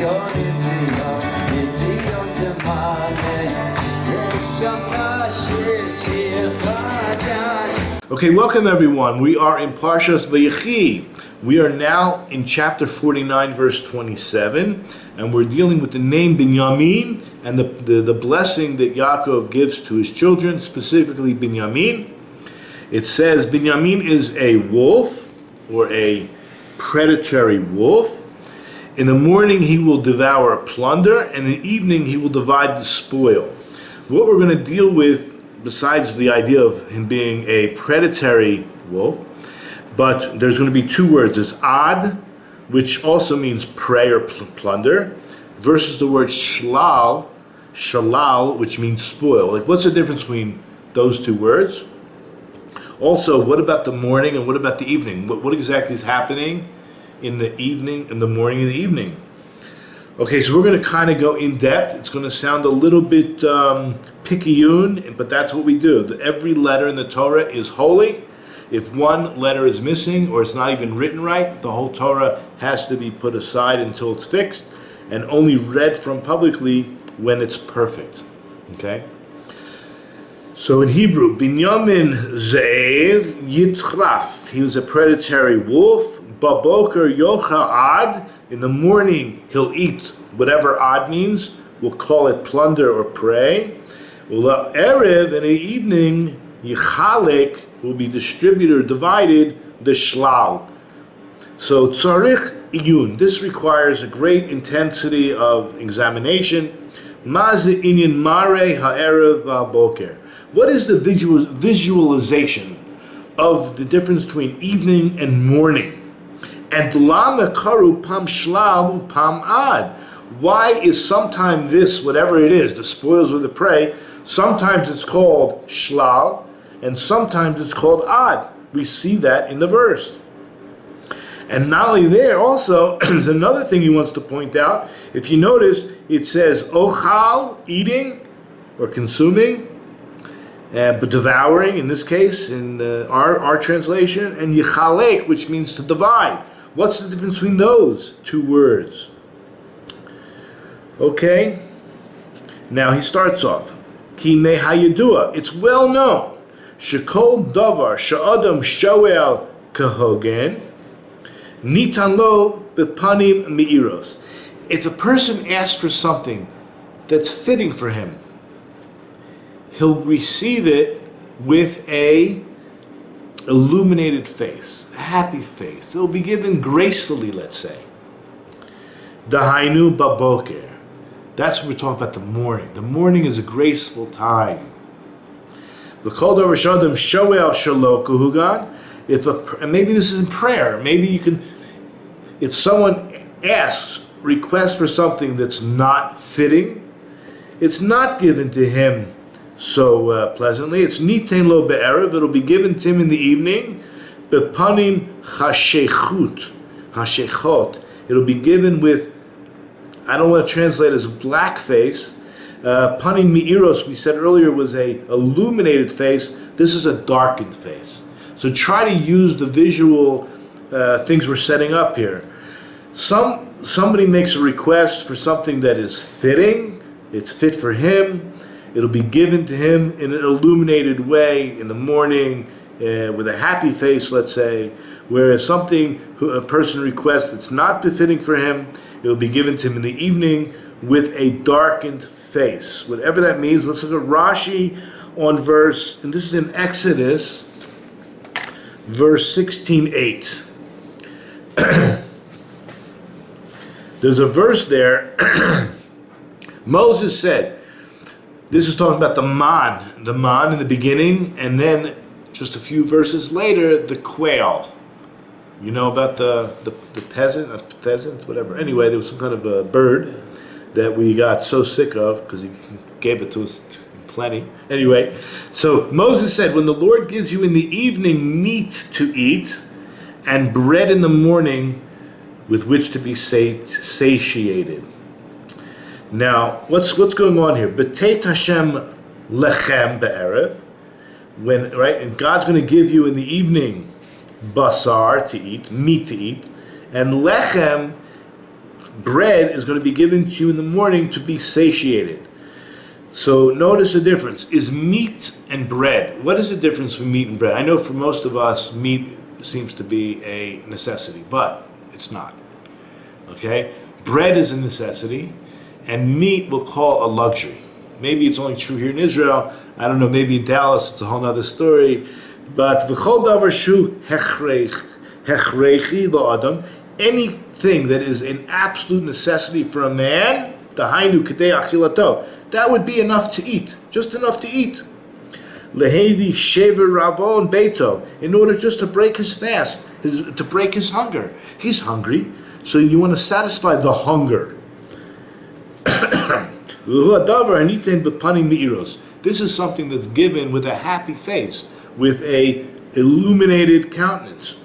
Okay, welcome everyone. We are in Parsha VaYechi. We are now in chapter 49, verse 27, and we're dealing with the name Binyamin and the blessing that Yaakov gives to his children, specifically Binyamin. It says Binyamin is a wolf, or a predatory wolf. In the morning he will devour plunder, and in the evening he will divide the spoil. What we're going to deal with, besides the idea of him being a predatory wolf, but there's going to be two words. There's ad, which also means prey or plunder, versus the word shalal, which means spoil. Like, what's the difference between those two words? Also, what about the morning and what about the evening? What exactly is happening in the evening, in the morning and the evening? Okay, so we're going to kind of go in depth. It's going to sound a little bit picayune, but that's what we do. Every letter in the Torah is holy. If one letter is missing or it's not even written right, the whole Torah has to be put aside until it's fixed and only read from publicly when it's perfect. Okay? So in Hebrew, Binyamin Ze'ev Yitraf. He was a predatory wolf. Baboker Yocha Ad. In the morning, he'll eat whatever ad means. We'll call it plunder or prey. Ula Erev, in the evening, Yichalek will be distributed or divided, the shlal. So tzarich iyun. This requires a great intensity of examination. Maze inyan mare ha'erev va'boker. What is the visualization of the difference between evening and morning? And lama karu pam shlal pam ad. Why is sometime this, whatever it is, the spoils or the prey, sometimes it's called shlal, and sometimes it's called ad. We see that in the verse. And not only there, also, there's another thing he wants to point out. If you notice, it says ochal, eating or consuming, but devouring in this case, in our translation, and yichalek, which means to divide. What's the difference between those two words? Okay, now he starts off, ki me hayedua. It's well known, shekol davar sha'adam shoel kahogen, nitan lo bepanim meiros. If a person asks for something that's fitting for him, he'll receive it with a illuminated face, a happy face. It'll be given gracefully, let's say. Dahainu baboker. That's when we're talking about the morning. The morning is a graceful time. V'kol davar sh'adam shoel shelo kahugan. And maybe this is in prayer. Maybe you can, if someone asks, requests for something that's not fitting, it's not given to him so pleasantly. It's nitein lo be'erev. It'll be given to him in the evening. Bepanim hashechot. It'll be given with, I don't want to translate as black face. Panim meiros, we said earlier, was a illuminated face. This is a darkened face. So try to use the visual things we're setting up here. Somebody makes a request for something that is fitting. It's fit for him. It'll be given to him in an illuminated way in the morning with a happy face, let's say. Whereas a person requests that's not befitting for him, it will be given to him in the evening with a darkened face. Whatever that means, let's look at Rashi on verse, and this is in Exodus, verse 16:8. There's a verse there. Moses said, this is talking about the man in the beginning, and then just a few verses later, the quail. You know about the peasant, whatever. Anyway, there was some kind of a bird that we got so sick of because he gave it to us in plenty. Anyway, so Moses said, when the Lord gives you in the evening meat to eat and bread in the morning with which to be satiated. Now, what's going on here? B'teit Hashem lechem be'erev. And God's going to give you in the evening basar to eat, meat to eat, and lechem bread is going to be given to you in the morning to be satiated. So notice the difference. Is meat and bread. What is the difference between meat and bread? I know for most of us, meat seems to be a necessity, but it's not. Okay? Bread is a necessity, and meat we'll call a luxury. Maybe it's only true here in Israel. I don't know, maybe in Dallas it's a whole other story. But v'chol davar shu hechreichi la'adam, anything that is an absolute necessity for a man, dahainu kedei achilato, that would be enough to eat, just enough to eat. Lehevi shever rabon beito, in order just to break his fast, to break his hunger. He's hungry, so you want to satisfy the hunger. This is something that's given with a happy face, with a illuminated countenance.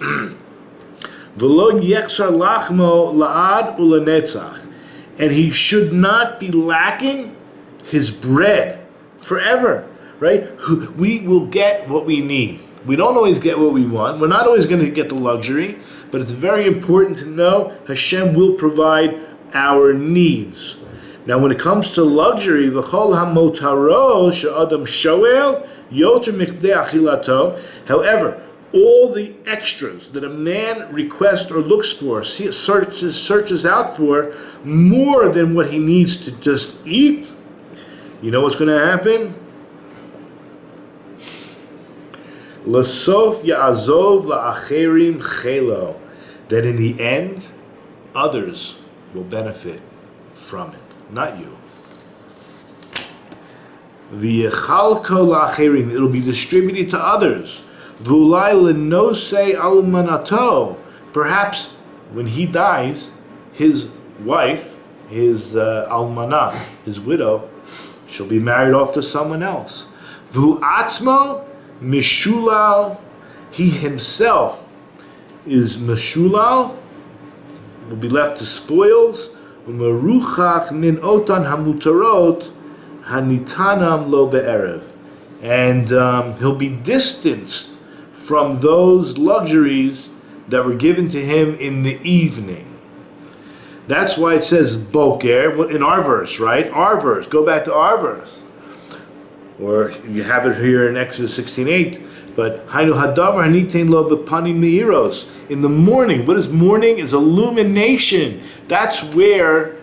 And he should not be lacking his bread forever, right? We will get what we need. We don't always get what we want. We're not always going to get the luxury, but it's very important to know Hashem will provide our needs. Now, when it comes to luxury, v'chol hamotaro she'adam shoel yoter mikdei achilato. However, all the extras that a man requests or looks for, searches out for, more than what he needs to just eat, you know what's going to happen? Lasof ya'azov la'acherim chelo. That in the end, others will benefit from it, not you. V'yechalko la'acherim, it'll be distributed to others. V'ulai l'nosei almanato, perhaps when he dies, his wife, his almanah, his widow, she'll be married off to someone else. V'u'atzmo mishulal, he himself is mishulal, will be left to spoils. U'meruchach min otan hamutarot hanitanam lo be'erev, and he'll be distanced from those luxuries that were given to him in the evening. That's why it says boker in our verse, right? Our verse. Go back to our verse. Or you have it here in Exodus 16:8. But hainu hadavar hanitein lo bepanim meiros. In the morning, what is morning? Is illumination. That's where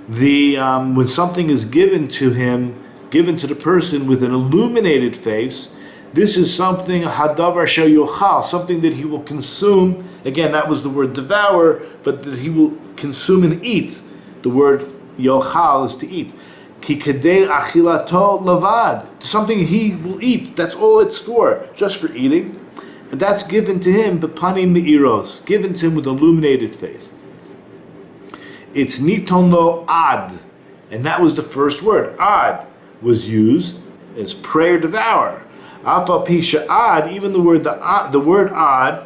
the when something is given to him, given to the person with an illuminated face, this is something hadavar shel yochal, something that he will consume. Again, that was the word devour, but that he will consume and eat. The word yochal is to eat. Ki kedei achilato lavad, something he will eat. That's all it's for, just for eating. And that's given to him, bepanim meiros, given to him with illuminated face. It's niton lo ad, and that was the first word. Ad was used as prayer devour. Alpha pisha ad, even the word ad,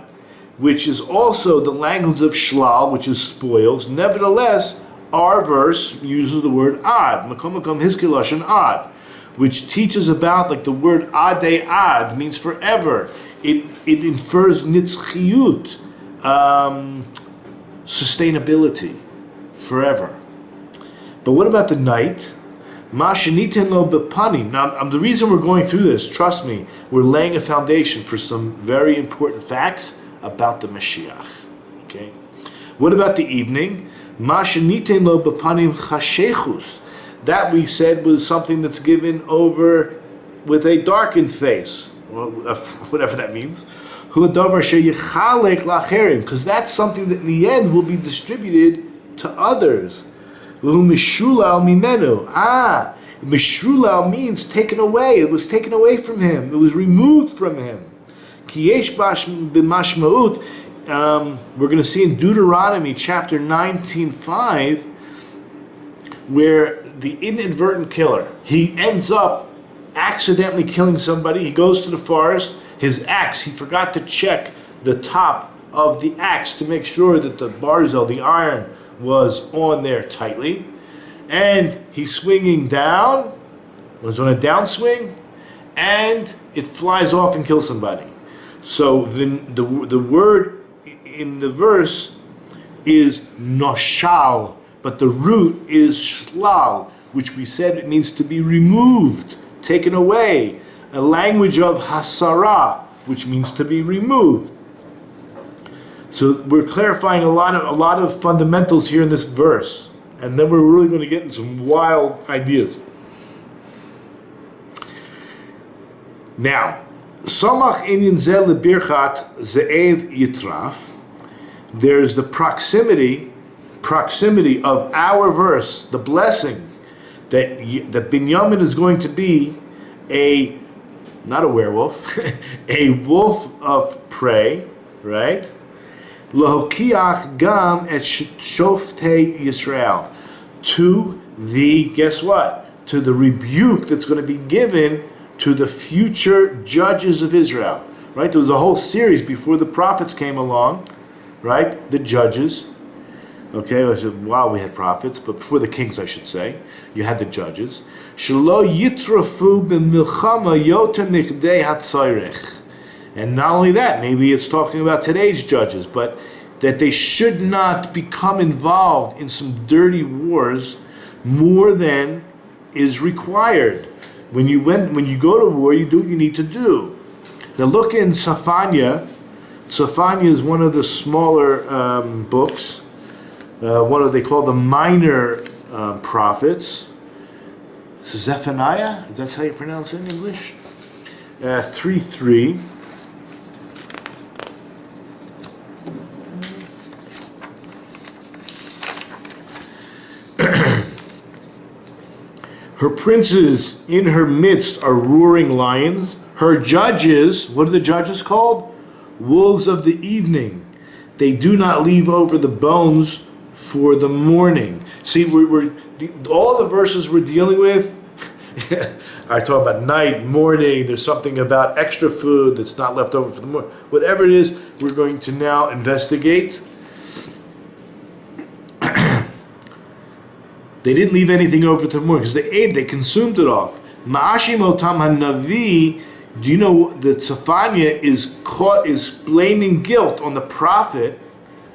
which is also the language of shlal, which is spoils. Nevertheless, our verse uses the word ad, makom makom hiskilash ad, which teaches about, like the word ade ad means forever. It infers nitzchiyut, sustainability, forever. But what about the night? Now, the reason we're going through this, trust me, we're laying a foundation for some very important facts about the Mashiach. Okay? What about the evening? That we said was something that's given over with a darkened face, whatever that means. Because that's something that in the end will be distributed to others. Mishulal means taken away. It was taken away from him. It was removed from him. We're going to see in Deuteronomy chapter 19:5, where the inadvertent killer, he ends up accidentally killing somebody. He goes to the forest, his axe, he forgot to check the top of the axe to make sure that the barzel, the iron, was on there tightly, and he's swinging down, was on a downswing, and it flies off and kills somebody. So the word in the verse is noshal, but the root is shlal, which we said it means to be removed, taken away. A language of hasara, which means to be removed. So we're clarifying a lot of fundamentals here in this verse, and then we're really going to get into some wild ideas. Now, Samach inyan zel lebirchat ze'ev yitraf. There's the proximity of our verse, the blessing that Binyamin is going to be not a werewolf, a wolf of prey, right? Lohokiach gam et shoftei Yisrael, to the, guess what? To the rebuke that's going to be given to the future judges of Israel, right? There was a whole series before the prophets came along, right? The judges. Okay, I said, wow, we had prophets, but before the kings, I should say, you had the judges. Shelo yitrafu b'milchama yoter mikdei hatzayrech. And not only that, maybe it's talking about today's judges, but that they should not become involved in some dirty wars more than is required. When you go to war, you do what you need to do. Now look in Safanya. Safanya is one of the smaller books. They call the minor prophets. Zephaniah, that's how you pronounce it in English? 3:3. Her princes in her midst are roaring lions. Her judges, what are the judges called? Wolves of the evening. They do not leave over the bones for the morning. See, all the verses we're dealing with are talking about night, morning. There's something about extra food that's not left over for the morning. Whatever it is, we're going to now investigate. They didn't leave anything over to the morning because they ate, they consumed it off. Ma'ashim otam hanavi. Do you know that Tzafanya is blaming guilt on the prophet?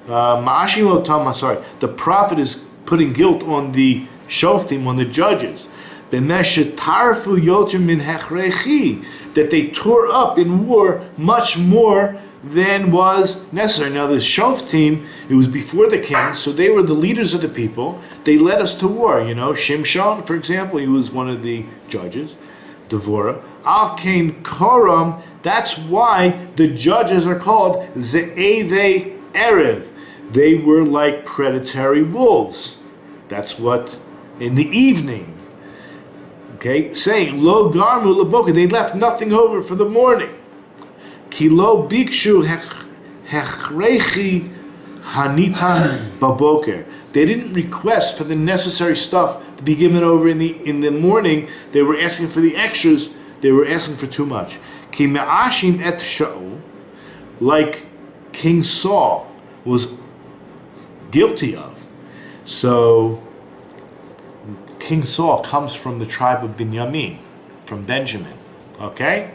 Ma'ashim otam, the prophet is putting guilt on the shoftim, on the judges. B'meshetarfu yoter min hechrechi, that they tore up in war much more than was necessary. Now the shoftim, it was before the kings, so they were the leaders of the people. They led us to war. Shimshon, for example, he was one of the judges. Devorah. Al Kain Koram, that's why the judges are called Ze'evei Erev. They were like predatory wolves. That's what, in the evening. Okay, saying, Lo Garmu Laboka, they left nothing over for the morning. Kilo Bikshu Hechrechi Hanitan Baboker. They didn't request for the necessary stuff to be given over in the morning. They were asking for the extras. They were asking for too much. Ki me'ashim et Shaul, like King Saul was guilty of. So King Saul comes from the tribe of Binyamin, from Benjamin. Okay?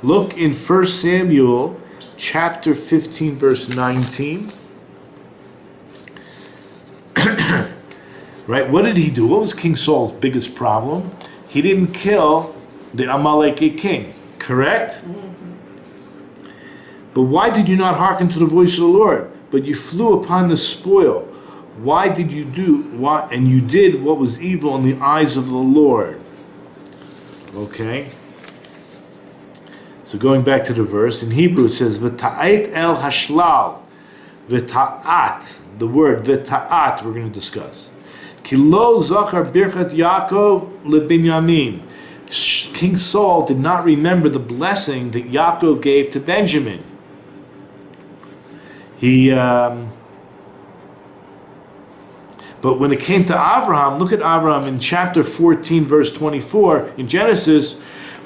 Look in 1 Samuel chapter 15, verse 19. Right? What did he do? What was King Saul's biggest problem? He didn't kill the Amalekite king, correct? Mm-hmm. But why did you not hearken to the voice of the Lord? But you flew upon the spoil. Why did you and you did what was evil in the eyes of the Lord? Okay. So going back to the verse, in Hebrew it says, V'ta'at el hashlal. V'ta'at, the word v'ta'at we're going to discuss. Ki lo zachar birchat Yaakov leBinyamin. King Saul did not remember the blessing that Yaakov gave to Benjamin. But when it came to Abraham, look at Abraham in chapter 14, verse 24, in Genesis,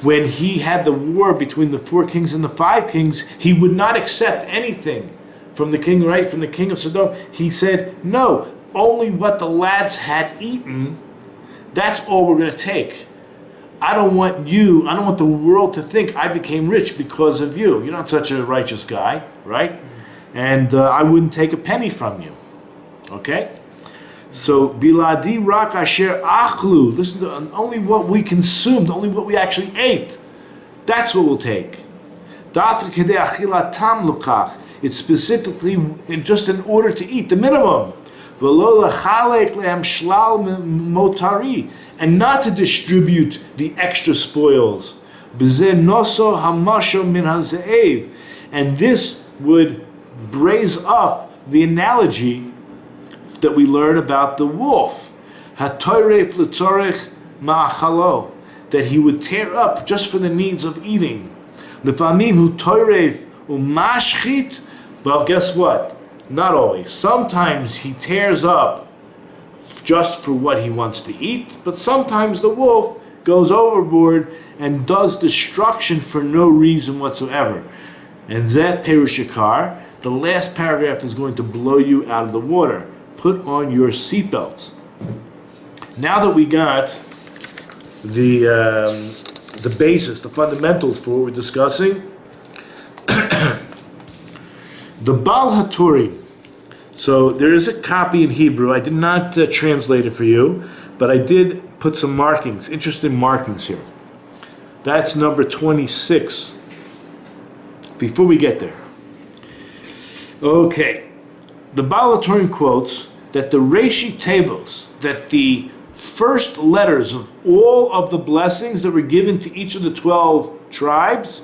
when he had the war between the 4 kings and the 5 kings, he would not accept anything from the king, right? From the king of Sodom. He said, no, only what the lads had eaten, that's all we're going to take. I don't want the world to think I became rich because of you. You're not such a righteous guy, right? And I wouldn't take a penny from you. Okay? So, biladi rak asher achlu. Listen to only what we consumed, only what we actually ate. That's what we'll take. It's specifically just in order to eat, the minimum. And not to distribute the extra spoils. And this would raise up the analogy that we learn about the wolf. That he would tear up just for the needs of eating. Well, guess what? Not always. Sometimes he tears up just for what he wants to eat, but sometimes the wolf goes overboard and does destruction for no reason whatsoever. And that Perushikar, the last paragraph is going to blow you out of the water. Put on your seatbelts. Now that we got the basis, the fundamentals for what we're discussing, the Baal HaTuri. So there is a copy in Hebrew. I did not translate it for you, but I did put some markings, interesting markings here. That's number 26. Before we get there. Okay. The Baal HaTurim quotes that the Rashi tables, that the first letters of all of the blessings that were given to each of the 12 tribes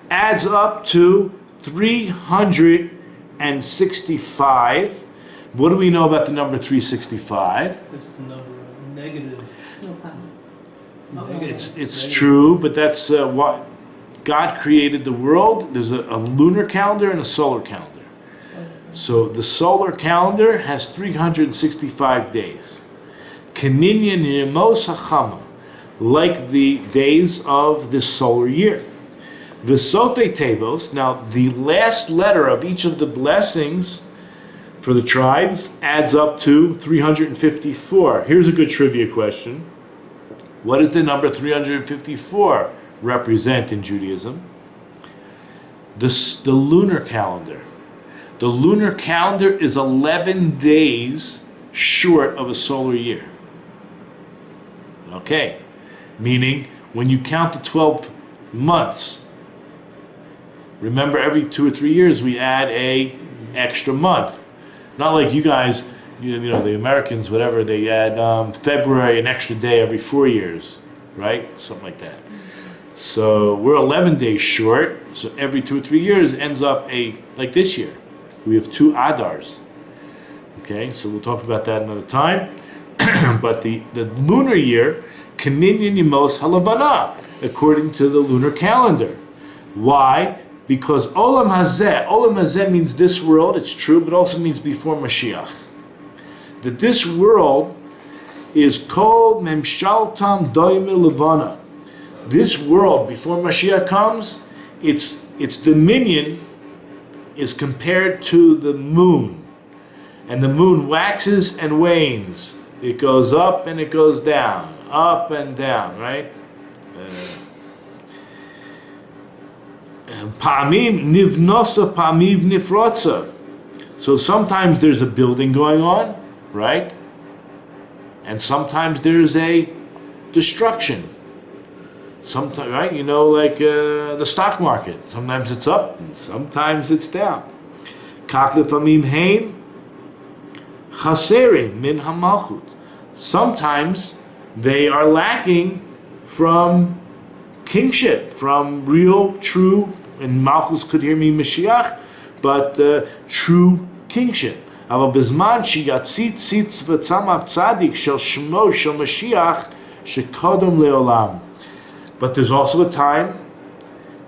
adds up to 365. What do we know about the number 365? It's the number negative. It's true, but that's what God created the world. There's a lunar calendar and a solar calendar. So the solar calendar has 365 days. Keminyan Yemos HaChama, like the days of this solar year. V'sofei Tevos, now the last letter of each of the blessings for the tribes adds up to 354. Here's a good trivia question. What does the number 354 represent in Judaism? The lunar calendar. The lunar calendar is 11 days short of a solar year. Okay, meaning when you count the 12 months, remember every 2 or 3 years we add a extra month. Not like you guys, you know the Americans, whatever, they add February an extra day every 4 years, right? Something like that. So we're 11 days short, so every 2 or 3 years ends up like this year. We have 2 Adars. Okay, so we'll talk about that another time. But the lunar year, Keminyan Yemos Halavana, according to the lunar calendar. Why? Because Olam Hazeh means this world, it's true, but also means before Mashiach. That this world is called Memshaltam Doime Levana. This world, before Mashiach comes, its dominion is compared to the moon. And the moon waxes and wanes. It goes up and it goes down. Up and down, right? Pa'amim nivnosa, pa'amim nifrotza. So sometimes there's a building going on, right? And sometimes there's a destruction. Sometimes, right? You know, like the stock market. Sometimes it's up and sometimes it's down. Kach lefamim hein chaserim min hamalchut. Sometimes they are lacking from kingship, from real, true, and Malchus could hear me Mashiach, but true kingship. Aber bizman shiyatzit tzitz v'tzamav tzadik shel shmo shel Mashiach shekodom leolam. But there's also a time,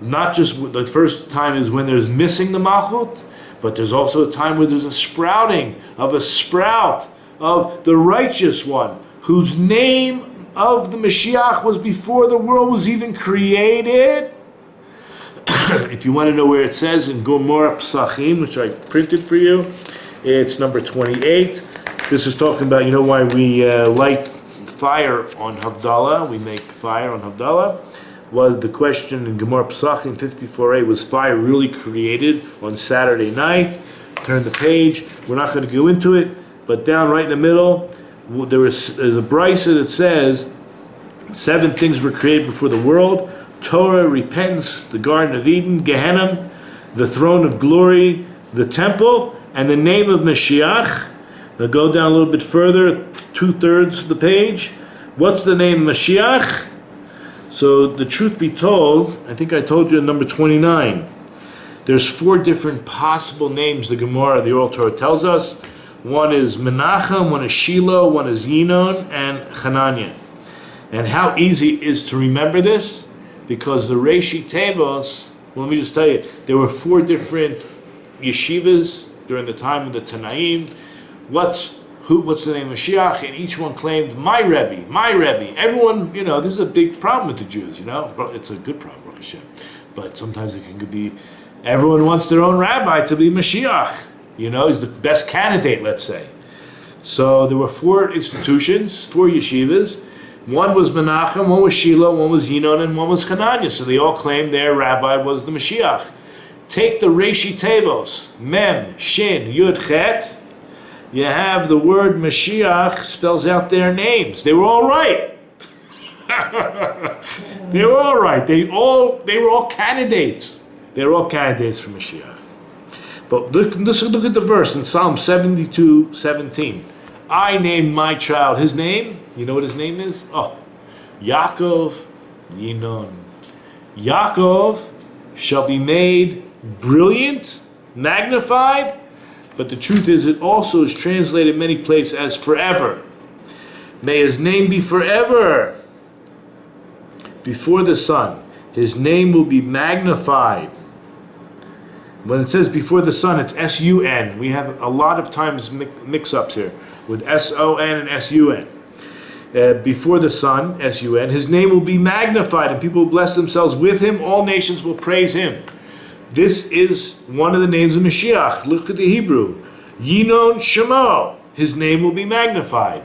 not just the first time is when there's missing the Malchut, but there's also a time where there's a sprouting of a sprout of the righteous one, whose name of the Mashiach was before the world was even created. If you want to know where it says in Gomorrah Psachim, which I printed for you, it's number 28. This is talking about, you know why we light fire on Havdalah, we make fire on Havdalah. Was the question in Gemara Pesachim 54a, was fire really created on Saturday night? Turn the page. We're not going to go into it. but down right in the middle, there's a brisa that says 7 things were created before the world: Torah, repentance, the Garden of Eden, Gehenna, the throne of glory, the temple, and the name of Mashiach. Now go down a little bit further, 2/3 of the page. What's the name Mashiach? So the truth be told, I think I told you in number 29. There's 4 different possible names the Gemara, the Oral Torah tells us. One is Menachem, one is Shula, one is Yinon, and Hananiah. And how easy it is to remember this? Because the Rashi Tevos, well, let me just tell you, there were 4 different yeshivas during the time of the Tanaim. What's the name of Mashiach? And each one claimed, my Rebbe. Everyone, this is a big problem with the Jews, But it's a good problem, Baruch Hashem. But sometimes it can be, everyone wants their own rabbi to be Mashiach. He's the best candidate, let's say. So there were 4 institutions, 4 yeshivas. One was Menachem, one was Shila, one was Yinon, and one was Hananiah. So they all claimed their rabbi was the Mashiach. Take the Rashi Tevos, Mem, Shin, Yud, Chet. You have the word Mashiach spells out their names. They were all right. They were all right. They were all candidates. They were all candidates for Mashiach. But look at the verse in Psalm 72:17. I named my child. His name, you know what his name is? Yaakov Yinon. Yaakov shall be made brilliant, magnified, but the truth is it also is translated in many places as forever. May his name be forever. Before the sun, his name will be magnified. When it says before the sun, it's S-U-N. We have a lot of times mix-ups here with S-O-N and S-U-N. Before the sun, S-U-N, his name will be magnified and people will bless themselves with him. All nations will praise him. This is one of the names of Mashiach. Look at the Hebrew. Yinon Shemo. His name will be magnified.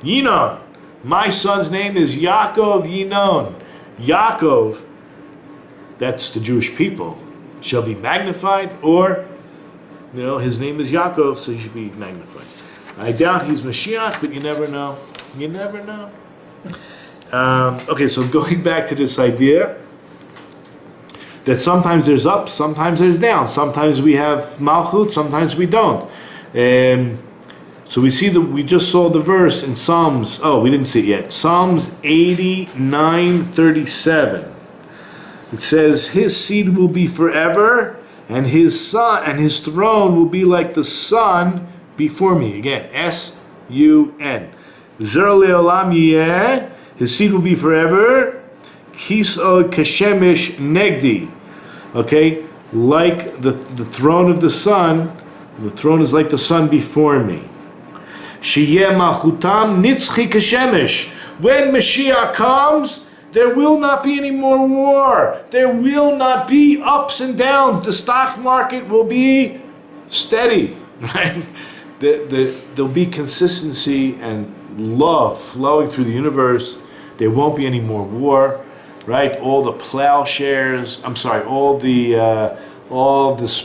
Yinon. My son's name is Yaakov Yinon. Yaakov, that's the Jewish people, shall be magnified, or, his name is Yaakov, so he should be magnified. I doubt he's Mashiach, but you never know. You never know. Okay, so going back to this idea that sometimes there's up, sometimes there's down. Sometimes we have Malchut, sometimes we don't. So we just saw the verse in Psalms, we didn't see it yet. Psalms 89:37. It says, his seed will be forever, and his son and his throne will be like the sun before me. Again, S-U-N. Zer le'olam yeh, his seed will be forever. Kiso kashemish negdi. Okay, like the throne of the sun, the throne is like the sun before me. Sheyeh malchutam nitzchi kashemish. When Mashiach comes, there will not be any more war. There will not be ups and downs. The stock market will be steady, right? There'll be consistency and love flowing through the universe. There won't be any more war, right? All the plowshares, all the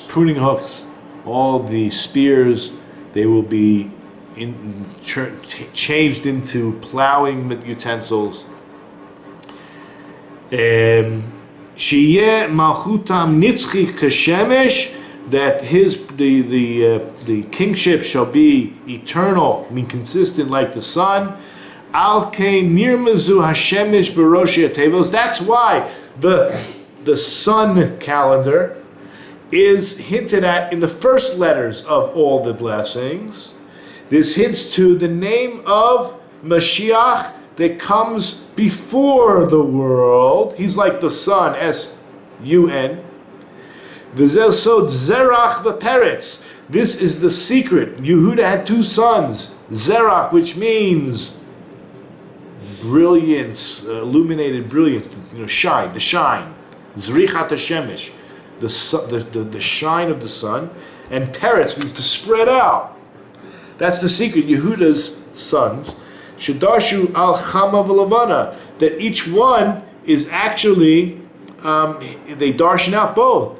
pruning hooks, all the spears, they will be changed into plowing utensils. Sheyeh malchutam nitzchi kashemesh, that the kingship shall be eternal, consistent like the sun. Al kein nirmazu hashemish b'roshi atevos. That's why the sun calendar is hinted at in the first letters of all the blessings. This hints to the name of Mashiach that comes before the world. He's like the sun, S-U-N. V'zel sod zerach v'peretz. This is the secret. Yehuda had 2 sons. Zerach, which means brilliance, illuminated brilliance, shine, the shine. Zrichat hashemesh, the shine of the sun. And peretz means to spread out. That's the secret. Yehuda's sons. Shadashu al chama v'lavana, that each one is actually, they darshan out both.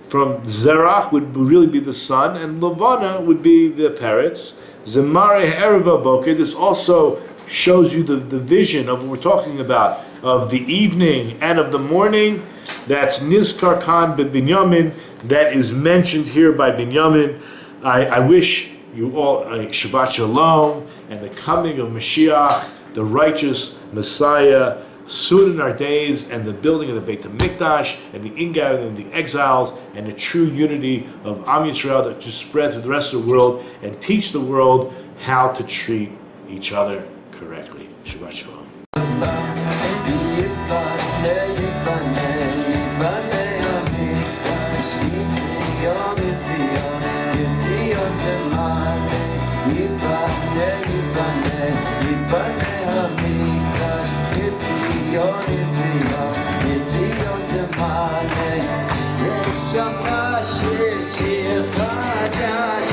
From Zerach would really be the sun, and Lavana would be the peretz. Zemare Ereva Boker. This also shows you the vision of what we're talking about, of the evening and of the morning. That's Nizkar Khan Binyamin, that is mentioned here by Binyamin. I wish you all a Shabbat Shalom and the coming of Mashiach, the righteous Messiah, soon in our days, and the building of the Beit HaMikdash, and the ingathering of the exiles, and the true unity of Am Yisrael that just spread to the rest of the world and teach the world how to treat each other correctly. Shabbat Shalom. Shama shir shir chadash